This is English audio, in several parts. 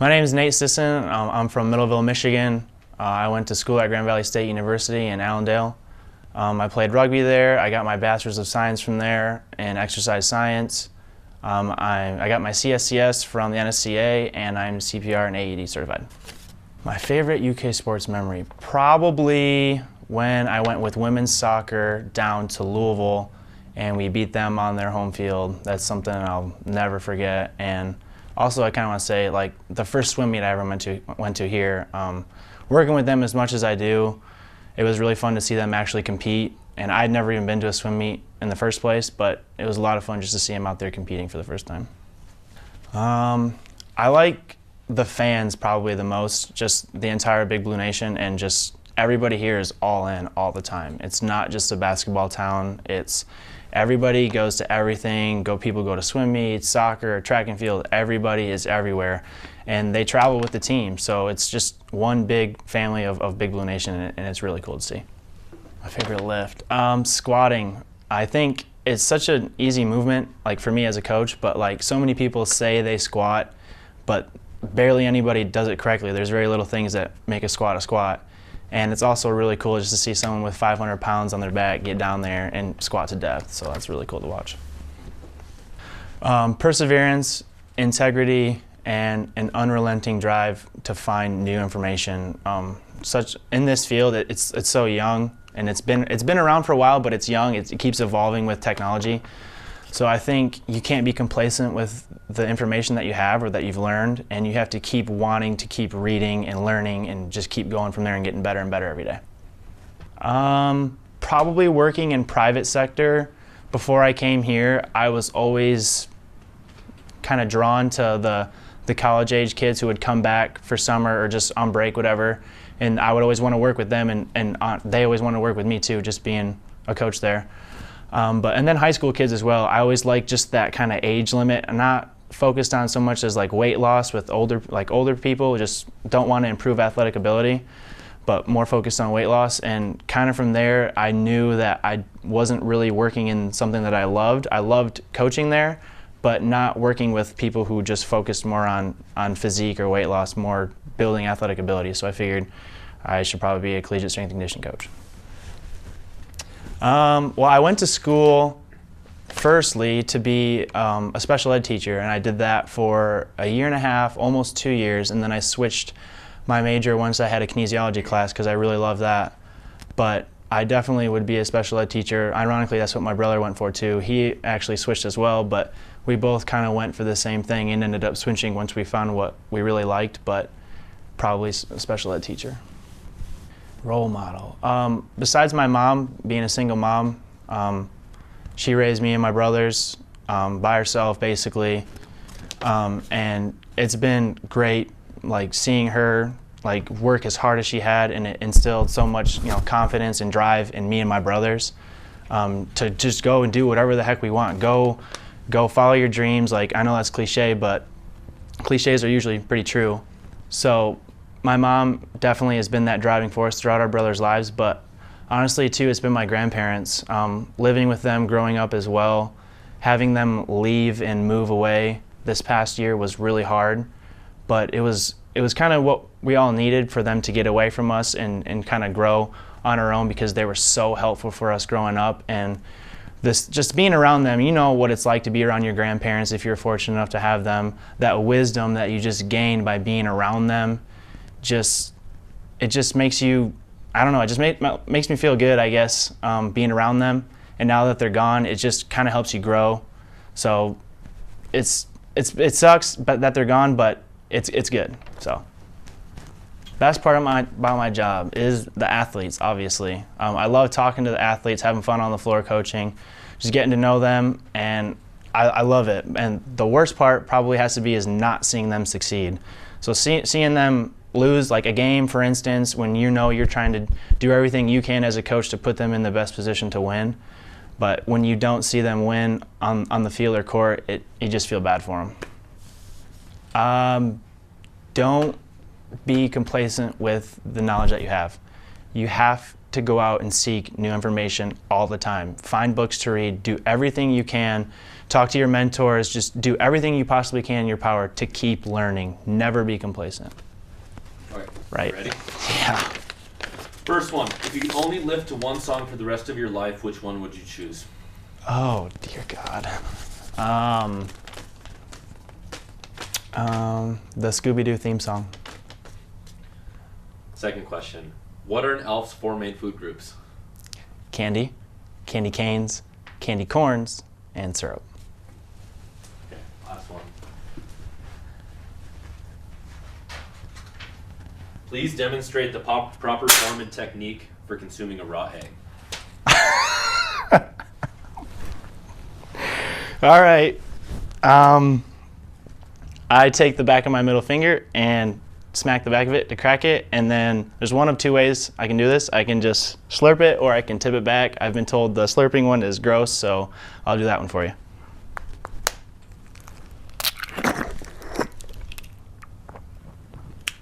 My name is Nate Sisson. I'm from Middleville, Michigan. I went to school at Grand Valley State University in Allendale. I played rugby there. I got my Bachelor's of Science from there in exercise science. I got my CSCS from the NSCA, and I'm CPR and AED certified. My favorite UK sports memory, probably when I went with women's soccer down to Louisville and we beat them on their home field. That's something I'll never forget. And also, I kind of want to say, like, the first swim meet I ever went to here, working with them as much as I do, it was really fun to see them actually compete. And I'd never even been to a swim meet in the first place, but it was a lot of fun just to see them out there competing for the first time. I like the fans probably the most, just the entire Big Blue Nation, and just everybody here is all in all the time. It's not just a basketball town. It's everybody goes to everything. People go to swim meets, soccer, track and field. Everybody is everywhere, and they travel with the team. So it's just one big family of Big Blue Nation, and it's really cool to see. My favorite lift, squatting. I think it's such an easy movement, like for me as a coach, but like so many people say they squat, but barely anybody does it correctly. There's very little things that make a squat. And it's also really cool just to see someone with 500 pounds on their back get down there and squat to death. So that's really cool to watch. Perseverance, integrity, and an unrelenting drive to find new information. In this field, it's so young, and it's been around for a while, but it's young. It keeps evolving with technology. So I think you can't be complacent with the information that you have or that you've learned, and you have to keep wanting to keep reading and learning and just keep going from there and getting better and better every day. Probably working in private sector. Before I came here, I was always kind of drawn to the college age kids who would come back for summer or just on break, whatever, and I would always want to work with them, and they always want to work with me too, just being a coach there. And then high school kids as well. I always like just that kind of age limit. I'm not focused on so much as like weight loss with older people, just don't want to improve athletic ability, but more focused on weight loss. And kind of from there, I knew that I wasn't really working in something that I loved. I loved coaching there, but not working with people who just focused more on physique or weight loss, more building athletic ability. So I figured I should probably be a collegiate strength and conditioning coach. Well, I went to school firstly to be a special ed teacher, and I did that for a year and a half, almost 2 years, and then I switched my major once I had a kinesiology class because I really loved that. But I definitely would be a special ed teacher. Ironically, that's what my brother went for too. He actually switched as well, but we both kind of went for the same thing and ended up switching once we found what we really liked, but probably a special ed teacher. Role model. Besides my mom, being a single mom, she raised me and my brothers by herself basically, and it's been great, like seeing her like work as hard as she had, and it instilled so much confidence and drive in me and my brothers to just go and do whatever the heck we want. Go follow your dreams. Like, I know that's cliche, but cliches are usually pretty true. So my mom definitely has been that driving force throughout our brothers' lives, but honestly too, it's been my grandparents. Living with them growing up as well, having them leave and move away this past year was really hard, but it was kind of what we all needed for them to get away from us and kind of grow on our own, because they were so helpful for us growing up. And this, just being around them, you know what it's like to be around your grandparents if you're fortunate enough to have them. That wisdom that you just gain by being around them, it just makes you, I don't know, it just makes me feel good, I guess, being around them. And now that they're gone, it just kind of helps you grow. So it sucks that they're gone, but it's good. So best part about my job is the athletes, obviously. I love talking to the athletes, having fun on the floor coaching, just getting to know them, and I love it. And the worst part probably has to be is not seeing them succeed. So seeing them lose, like a game, for instance, when you're trying to do everything you can as a coach to put them in the best position to win, but when you don't see them win on the field or court, you just feel bad for them. Don't be complacent with the knowledge that you have. You have to go out and seek new information all the time. Find books to read, do everything you can, talk to your mentors, just do everything you possibly can in your power to keep learning. Never be complacent. All right. Right. Ready? Yeah. First one. If you could only live to one song for the rest of your life, which one would you choose? Oh, dear God. The Scooby-Doo theme song. Second question. What are an elf's 4 main food groups? Candy, candy canes, candy corns, and syrup. Okay, last one. Please demonstrate the proper form and technique for consuming a raw egg. All right. I take the back of my middle finger and smack the back of it to crack it, and then there's one of two ways I can do this. I can just slurp it, or I can tip it back. I've been told the slurping one is gross, so I'll do that one for you.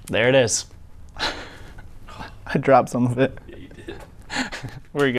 There it is. I dropped some of it. Yeah, you did. We're good.